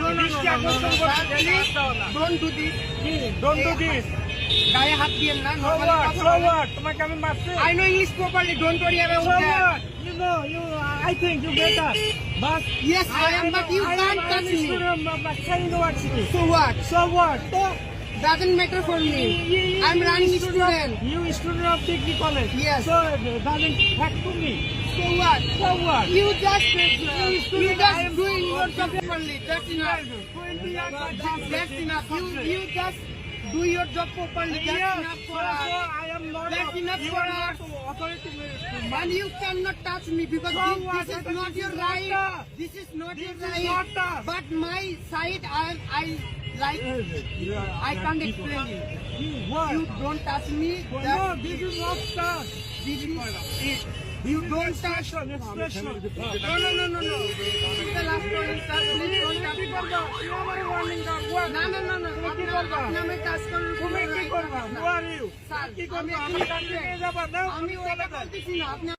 Don't do this. Don't do this. গায়ে হাত দিয়েন না। So what? তোমাকে আমি মারছি। I know English properly. Don't worry about So that. what? You know, I think you better. But Yes, I am, but you can't touch me. I'm a university. So what? So what? Doesn't matter for me. I'm running student. You student of degree college. Yes. So doesn't hack to me. So what? So what? You just doing your job properly. That's enough. 20 years I done That's enough. You just do your job properly. That's enough for us. I am not. That's enough you for are us. not authority. And you cannot touch me because So this what? is not your right. This is not your This is right. not us. But my side, I like. I can't explain you. What? You don't touch me. No, this is not touch. This is it. You don't touch. Expression. No. This is the last warning, sir. Please don't touch me. You are my warning dog. What? No. আপনি আমায় touch করার তুমি কি করবা? Who are you? Sir, কি আমি করবা? আমি কাছে নিয়ে যাবা না? আমি ওটা বলতেছি না। আপনি